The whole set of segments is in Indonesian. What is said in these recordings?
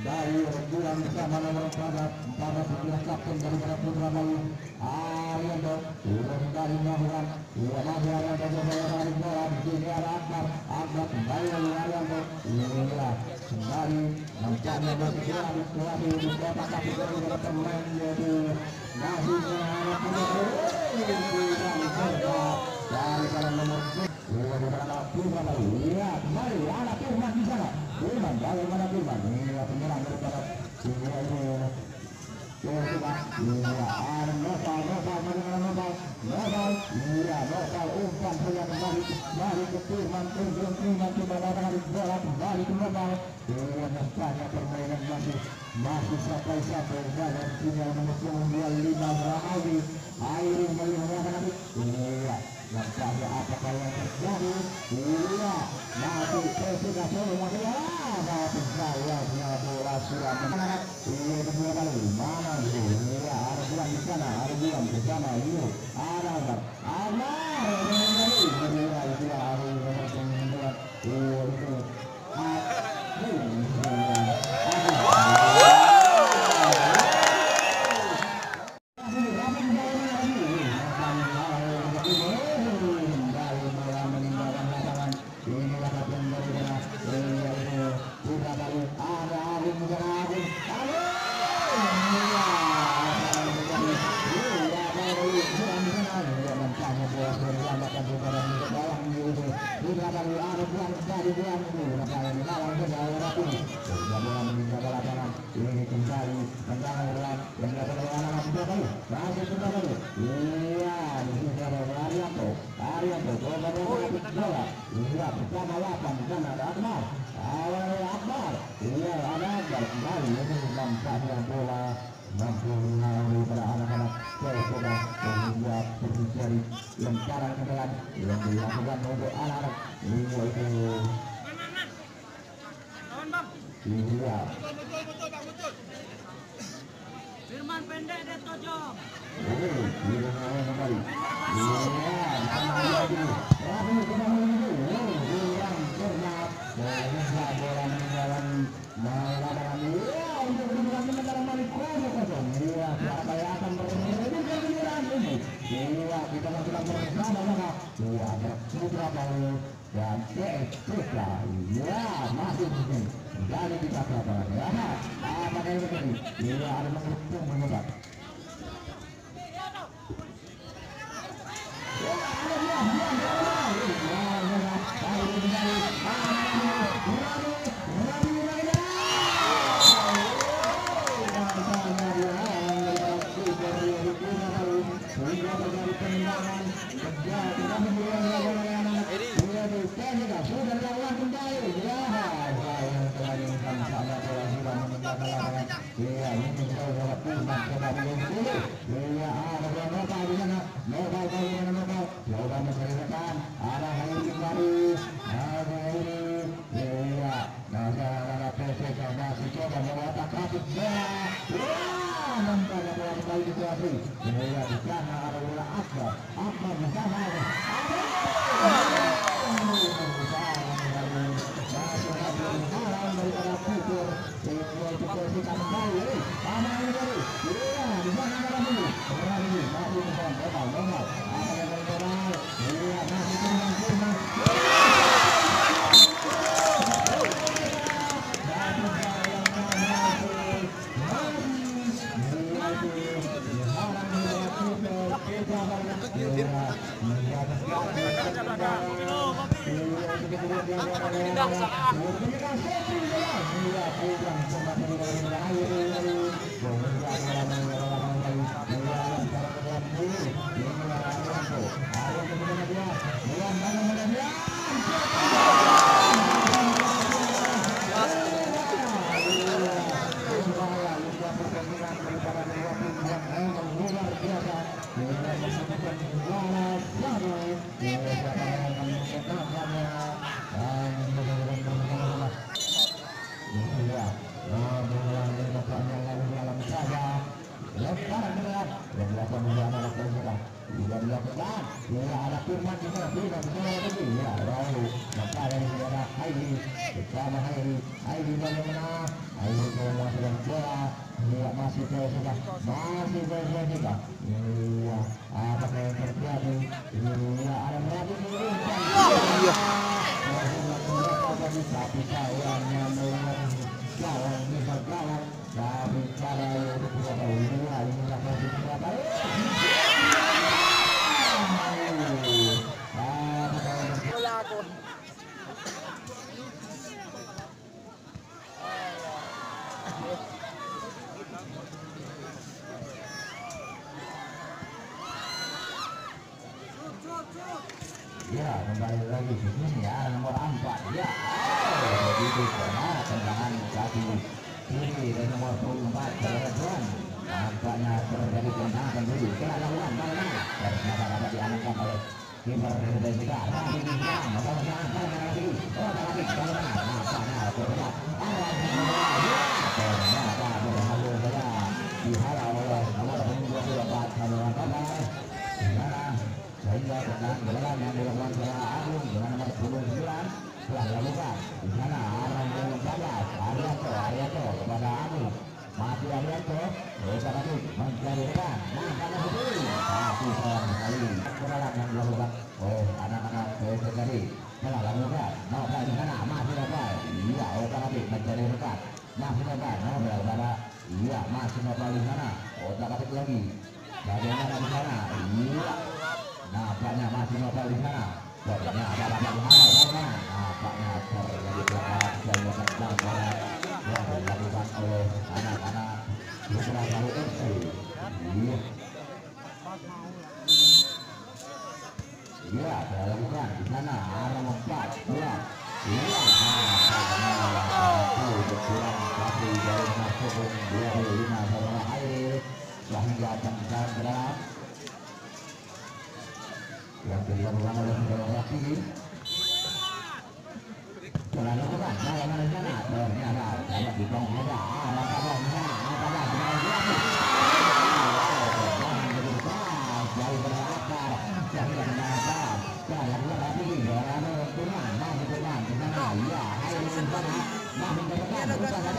Dari rembulan bersama nomor 4 para pilihan kapten dari Putra Bayu Arianto turun dari melakukan masih Arianto dari bola di sini ada Akbar kembali dari Arianto kembali nampaknya masih kurang situasi di kota tapi dari pemain yaitu masih dari kalau nomor Putra Bayu kembali ada Firman di sana Firman bagaimana Firman penyerang daripada ini umpan saja kembali ke Firman bola kembali ke Nopal nampaknya permainan masih sampai dan sinyal nomor 25 Rahawi Airin melihat nampaknya apakah yang terjadi masih sudah tapi sayangnya bola sudah menang kedua kali mana ada bulan di sana ada bulan di sana ada lentaran ke dalam yang dilakukan untuk anak-anak Firman pendek dia tojong. dan Putra masih dari kita apa kayak begini ada menghukum menyebar Ya, kembali lagi di sini ya, nomor 4 ya. Begitu karena tendangan kaki kiri dari nomor 24 Cirebon. Nampaknya terjadi tendangan dulu. Kena lakukan mana? Ternyata dapat diamankan oleh kiper dari Jika. Tapi di belakang, nampaknya lagi. Oh, lagi kalau nampaknya terberat. Ternyata berhasil saja dihalau oleh nomor 24 Cirebon. Sehingga tendangan bola yang dilakukan oleh Agung dengan nomor 29 telah dilakukan. Di sana arah yang 14 Arianto kepada Agung. Masih Arianto, tetapi mencari rekan. Nah, karena betul, tapi sayang sekali bola yang dilakukan oleh anak-anak PSSI telah dilakukan. Novel di sana masih Novel. Iya, tetapi mencari rekan. Masih Novel, Novel pada iya masih Novel di sana. Tetapi lagi. Bagaimana di sana? Iya. Nampaknya masih Novel di sana. Pokoknya ada apa di sana? Nampaknya terjadi pelanggaran dan pelanggaran yang dilakukan oleh anak-anak Putra Baru FC. Iya. Iya, dilakukan di sana arah 4. Iya, nampaknya berkurang tapi dari masuk 25 sama air sehingga tentang dalam yang dilakukan oleh saudara Rafi telah dilakukan mana sana ternyata dapat ditong ada ada di sana ada dari berakar dari berakar jalan Rafi jalan turun masih turun di sana ya air di sana masih turun bukan ada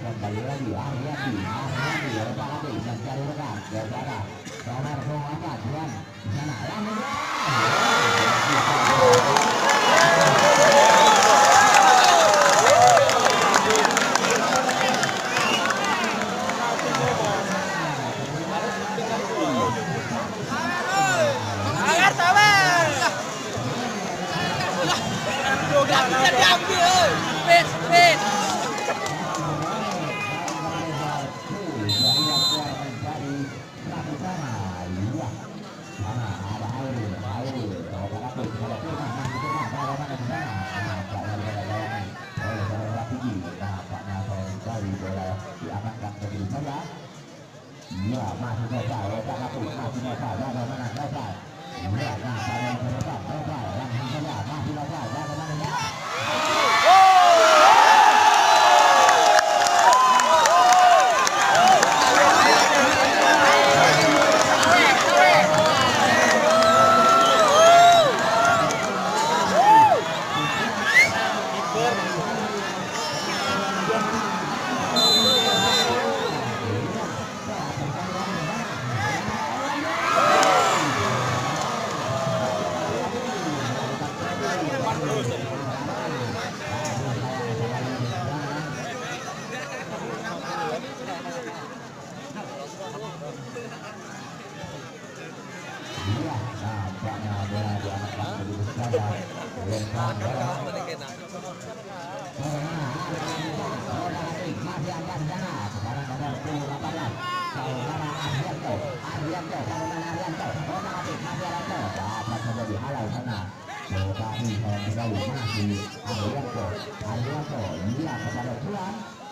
kembali lagi Ariati mencari rekan kepada nomor 24 Juan di sana bola diamankan begitu saja. Ya masih Nopal, masih Nopal, bagaimana Nopal? Ya, nah pada yang Nopal, langsung saja masih Nopal, bagaimana?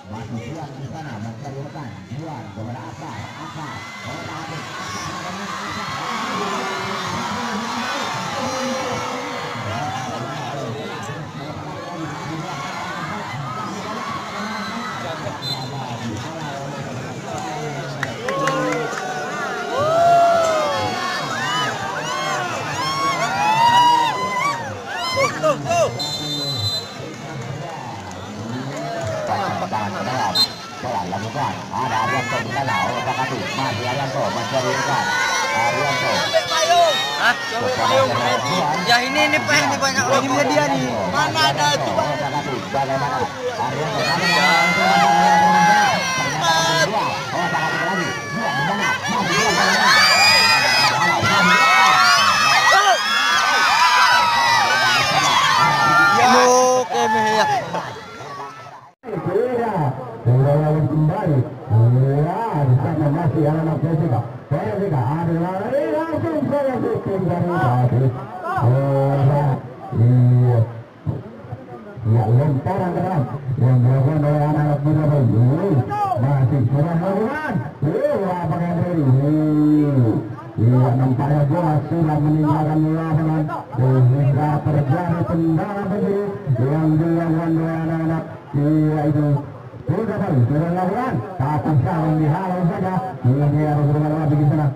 Masih Juan di sana mencari rekan Juan kepada Akbar lakukan ada Arianto di sana Bakati masih Arianto mencari rekan Arianto ya ini banyak lagi dia nih mana ada itu Bakati bagaimana Arianto kembali ya di sana masih anak Jessica ada langsung saya bikin dari tadi iya ya lemparan ke dalam yang dilakukan oleh anak muda baru masih kurang lakukan apa yang terjadi iya nampaknya bola sudah meninggalkan lapangan sehingga terjadi tendangan begini yang dilakukan oleh anak-anak iya itu sudah lakukan tapi saling dihalau saja ini harus bermain lagi di sana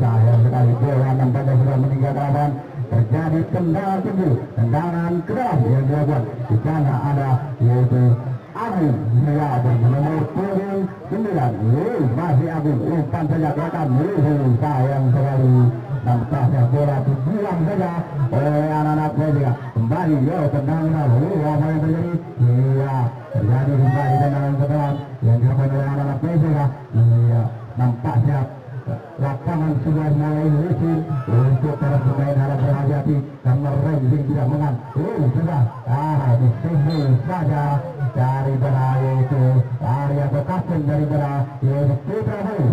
sayang sekali bola nampaknya sudah meninggalkan lapangan terjadi tendangan tinggi tendangan keras yang dilakukan di sana ada yaitu Agung ya nomor 9 masih Agung umpan saja ke atas sayang sekali nampaknya bola dibuang saja oleh anak-anak Persija kembali tendangan apa yang terjadi iya terjadi kembali tendangan setelah yang dilakukan oleh anak-anak Persija iya nampaknya lapangan sudah mulai licin untuk para pemain harap berhati-hati karena Racing tidak menang sudah di sini saja dari beraya itu area kapten dari beraya yaitu Putra Bayu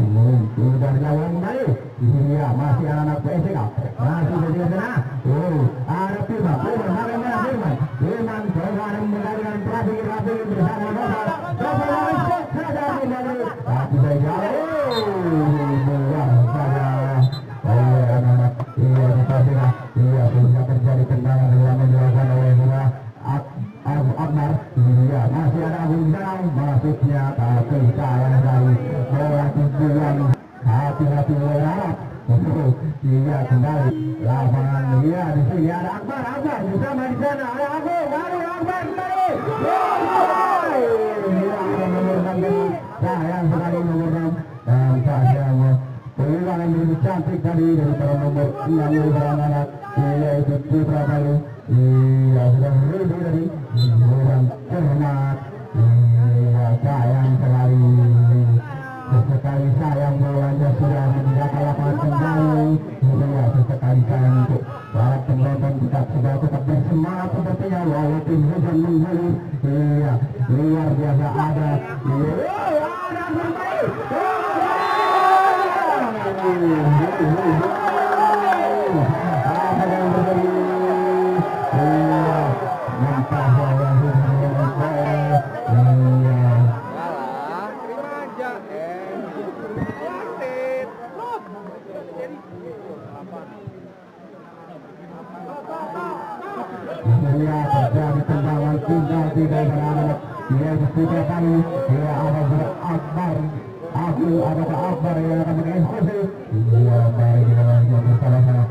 sudah dilawan kembali iya masih anak-anak PSK masih di sana ada Firman bagaimana Firman coba menggunakan Rafi bersama Nopal saja kembali tapi saya iya sudah terjadi tendangan yang dilakukan oleh Akbar iya masih ada Agung Danang masuknya tapi sayang dari bola tujuan hati-hati lewat iya kembali lapangan iya di sini ada Akbar bersama di sana ada Agung baru Akbar kembali iya nomor 6 sayang sekali nomor 6 dan sayang peluang yang lebih cantik tadi dari para nomor 6 beranak yaitu Putra Bayu iya sudah lebih dari orang terhormat iya sayang sekali sayang bolanya sudah meninggalkan lapangan kembali iya sesekali sayang untuk para penonton kita sudah tetap bersemangat sepertinya walaupun hujan mengguyur iya luar biasa ada bermain apa yang terjadi nampaknya Dia terjadi tendangan tinggal tidak berada. Dia berputar kali. Dia ada juga Akbar. Aku ada ke Akbar yang akan mengeksekusi. Dia baik di dalam jam bersama-sama.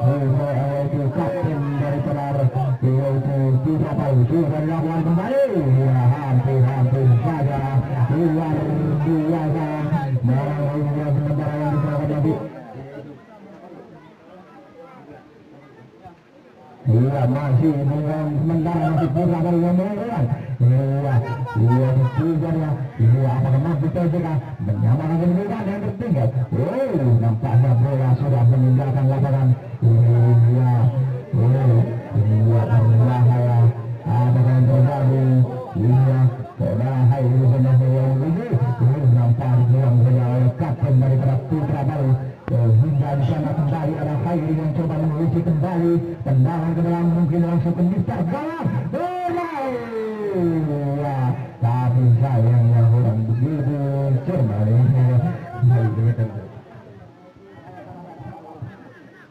Itu kapten dari Tenar yaitu tidak tahu sudah dilakukan kembali. Ya, hampir saja luar biasa. Barang sementara yang diserahkan lagi. Iya masih dengan sementara masih putra dari yang melakukan. Iya juga ya. Iya apakah mampu TJK menyamakan kedudukan yang tertinggal. Nampaknya bola sudah meninggalkan lapangan. Iya berbahaya. Apakah yang terjadi? Iya saudara Hairi benar yang ini. Nampak dibilang saja oleh kapten daripada Putra Baru. Hingga di sana kembali ada Hairi yang coba menguji kembali tendangan ke dalam, mungkin langsung ke Mister Gawang. Ya, tapi sayangnya kurang begitu cermat.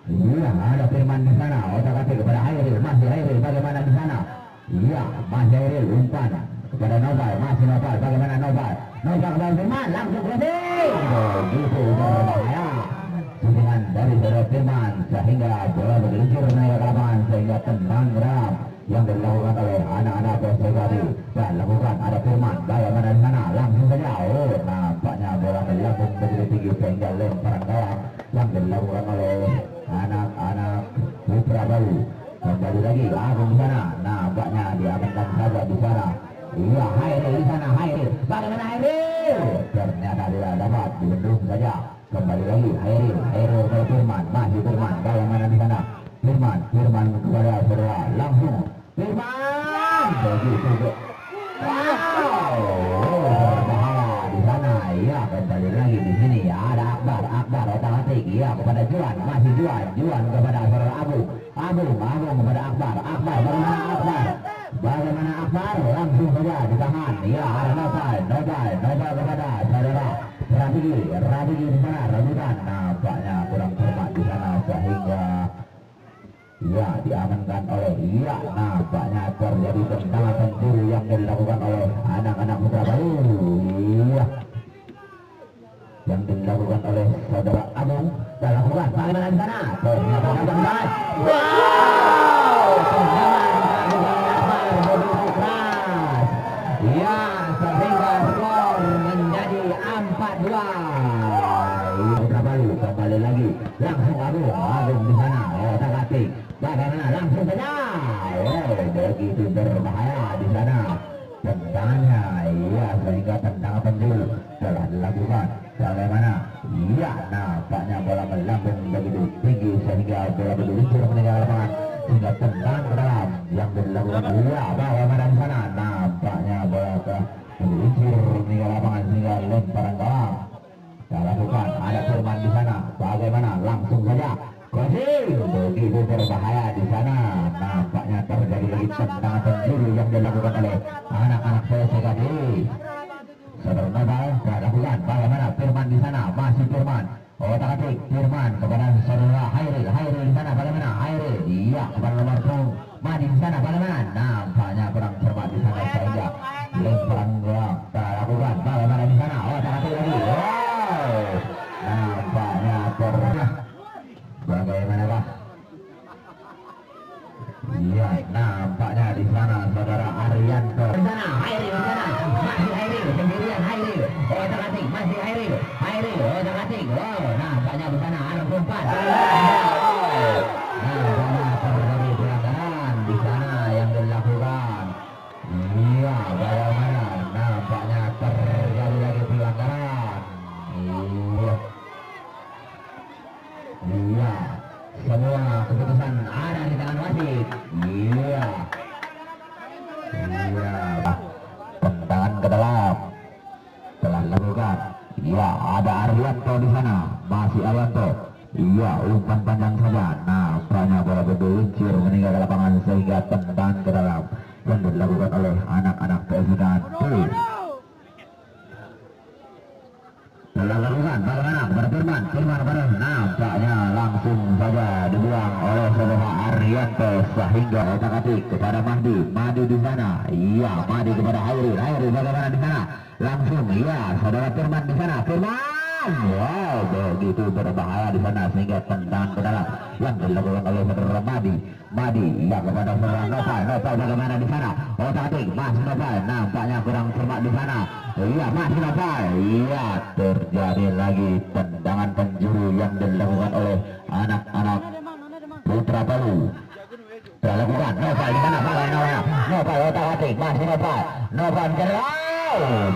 Iya, ada Firman di sana. Otak-atik kepada Hairi, masih Hairi bagaimana di sana? Iya, masih Hairi umpan kepada Noval, masih Noval, bagaimana Noval? Noval kepada Firman, langsung crossing. Begitu berbahaya. Dengan dari Firman sehingga bola bergelintir menaik ke lapangan sehingga tendang geram yang dilakukan oleh anak-anak Persegadi dan lakukan ada Firman bagaimana di sana langsung saja. Nampaknya bola melambung begitu tinggi sehingga lemparan gawang yang dilakukan oleh anak-anak Putra Baru. Kembali lagi Agung di sana, nampaknya diamankan saja di sana. Iya, Hairi di sana, Hairi bagaimana Hairi? Ternyata tidak dapat, dibendung saja. Kembali lagi Hairi ke Firman, masih Firman bagaimana di sana? Firman kepada Saudara langsung Firman begitu. Wow, berbahaya di sana. Iya, kembali lagi di sini ada Akbar otak-atik. Iya kepada Juan, masih Juan kepada Saudara Agung kepada Akbar bagaimana Akbar langsung saja ditahan. Iya ada Noval kepada Saudara Rabigi di sana, Rabutan nampaknya kurang cermat di sana sehingga ya diamankan oleh nampaknya terjadi tendangan pencuri yang dilakukan oleh anak-anak Putra Baru. Iya yang dilakukan oleh Saudara Agung dan lakukan bagaimana di sana? Ternyata datang baik. Wow, tendangan begitu keras. Ya sehingga skor menjadi 4-2. Putra Baru kembali lagi langsung Agung di sana. Otak-atik bagaimana langsung saja. Begitu berbahaya di sana tendangannya. Iya sehingga tendangan penjuru telah dilakukan. Bagaimana? Iya nampaknya bola melambung begitu tinggi sehingga bola bergelintir meninggal lapangan sehingga tendang ke dalam yang dilakukan. Iya bagaimana di sana? Nampaknya bola bergelintir meninggal lapangan sehingga lemparan gawang dilakukan. Ada Firman di sana. Bagaimana? Langsung saja crossing begitu berbahaya di sana. Nampaknya terjadi lagi tendangan penjuru yang dilakukan oleh anak-anak Persegadi. Saudara Noval lakukan bagaimana? Firman di sana, masih Firman otak-atik Firman kepada Saudara Hairi di sana bagaimana? Hairi iya kepada nomor 2 Madi di sana bagaimana? Nampaknya kurang cermat di sana sehingga lemparan gawang lakukan bagaimana di sana? Otak-atik lagi. Wow, nampaknya bagaimana Pak? Iya nampaknya di sana Saudara Arianto di sana, Hairi di sana, masih Hairi sendirian. Hairi otak-atik masih Hairi otak-atik. Wow, nampaknya di sana ada umpan. Nampaknya terjadi pelanggaran di sana yang dilakukan. Iya bagaimana? Nampaknya terjadi lagi pelanggaran. Iya semua keputusan ada di tangan wasit. Iya tendangan ke dalam telah dilakukan. Iya ada Arianto di sana, masih Arianto. Iya umpan panjang saja. Nampaknya bola bergelincir meninggal ke lapangan sehingga tendangan ke dalam yang dilakukan oleh anak-anak Persegadi. Telah lakukan bagaimana kepada Firman bareng nampaknya langsung saja dibuang oleh Saudara Arianto sehingga otak-atik kepada Mahdi di sana. Iya Mahdi kepada Hairi bagaimana di sana langsung. Iya Saudara Firman di sana. Firman Wow, begitu berbahaya di sana sehingga tendangan ke dalam yang dilakukan oleh saudara Madi yang kepada saudara Noval bagaimana di sana? Otak-atik masih Noval, nampaknya kurang cermat di sana. Iya masih Noval, iya terjadi lagi tendangan penjuru yang dilakukan oleh anak-anak Putra Palu. Dilakukan Noval di sana, Noval otak-atik masih Noval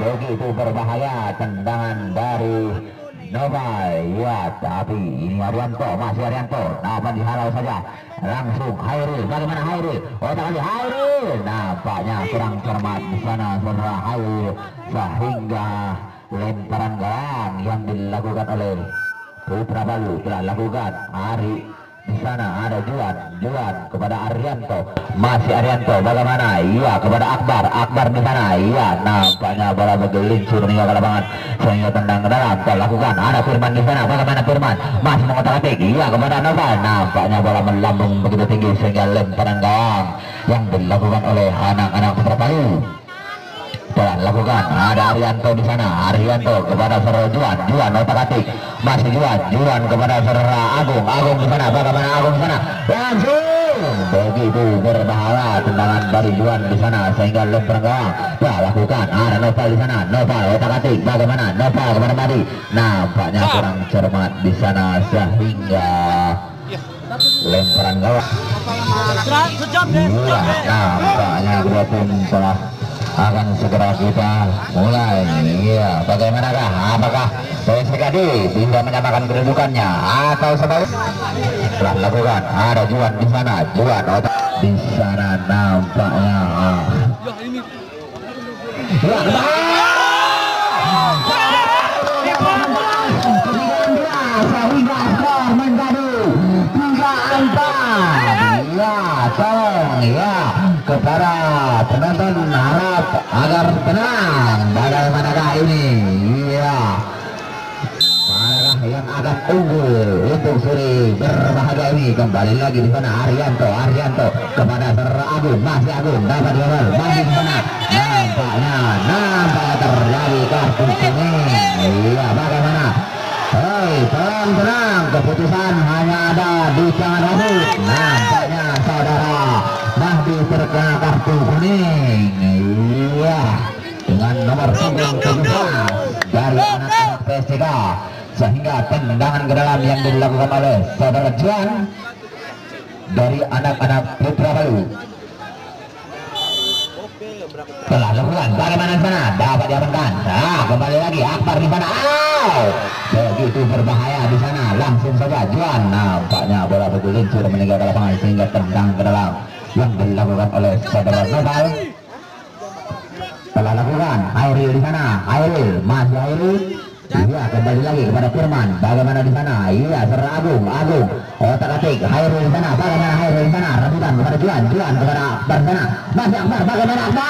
begitu berbahaya tendangan dari Noval, ya tapi ini masih Arianto, dapat dihalau saja langsung Hairil, bagaimana Hairil? Otak-atik Hairil, nampaknya kurang cermat di sana saudara Hairil sehingga lemparan gawang yang dilakukan oleh Putra Palu telah lakukan Ari. Di sana ada Juan kepada Arianto, masih Arianto bagaimana? Iya kepada Akbar di sana, iya nampaknya bola bergelincir meninggalkan lapangan sehingga tendang ke dalam terlakukan. Ada Firman di sana, bagaimana Firman? Masih mengotak-atik, iya kepada Noval, nampaknya bola melambung begitu tinggi sehingga lemparan gawang yang dilakukan oleh anak-anak Putra Palu telah lakukan. Ada Arianto di sana, Arianto kepada saudara Juan otak-atik, masih Juan kepada saudara Agung di sana, bagaimana Agung di sana langsung begitu berbahaya tendangan dari Juan di sana sehingga lempar gawang telah lakukan. Ada Noval di sana, Noval otak-atik, bagaimana Noval kepada Madi, nampaknya kurang cermat di sana sehingga lemparan gawang. Nampaknya dua pun telah akan segera kita mulai. Iya, bagaimanakah? Apakah PSKD bisa menyamakan kedudukannya atau sebaliknya? Telah lakukan. Ada Juan di sana, Juan otak di sana nampaknya. Sehingga skor menjadi 3-4. Ya, tolong ya kepada penonton harap agar tenang. Bagaimanakah ini? Iya, manakah yang akan unggul untuk sore berbahagia ini? Kembali lagi di sana Arianto kepada saudara Agung, masih Agung dapat level, masih di sana. Nampaknya terjadi kartu kuning. Iya, bagaimana? Hei, tenang, keputusan hanya ada di tangan Abu. Nampaknya saudara Mahdi terkena kartu kuning. Iya, dengan nomor 17 dari anak-anak PS3 sehingga tendangan ke dalam yang dilakukan oleh saudara Juan dari anak-anak Putra Palu telah lakukan. Bagaimana sana? Dapat diamankan. Nah, kembali lagi Akbar di sana. Begitu berbahaya di sana. Langsung saja Juan. Nampaknya bola bergelincir meninggalkan lapangan sehingga tendang ke dalam yang dilakukan oleh saudara Noval. Telah lakukan. Hairil di sana. Hairil, masih Hairil. Iya, kembali lagi kepada Firman. Bagaimana di sana? Iya, saudara Agung. Otak-atik Hairil di sana. Bagaimana Hairil di sana? Rebutan kepada Juan kepada Akbar di sana. Masih Akbar. Bagaimana Akbar?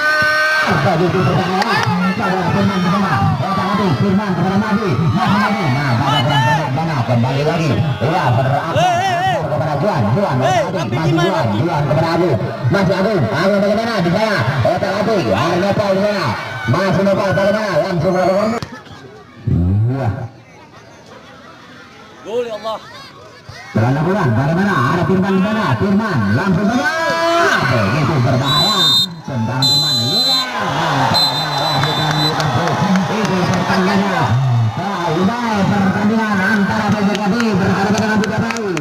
Begitu berbahaya. Saudara Firman di sana. Otak-atik Firman kepada Madi. Nah, pada kembali lagi. Iya, saudara Akbar kepada Juan otak-atik. Masih Juan kepada Agung. Masih Agung bagaimana di sana? Otak-atik ada Noval di sana. Masih Noval bagaimana? Langsung melakukan. Gol ya Allah. Telah lakukan. Bagaimana? Ada Firman di sana. Firman langsung saja. Begitu berbahaya. Tentang Firman. Iya. Itu pertandingannya. Pertandingan antara PSKD berhadapan dengan Putra Palu.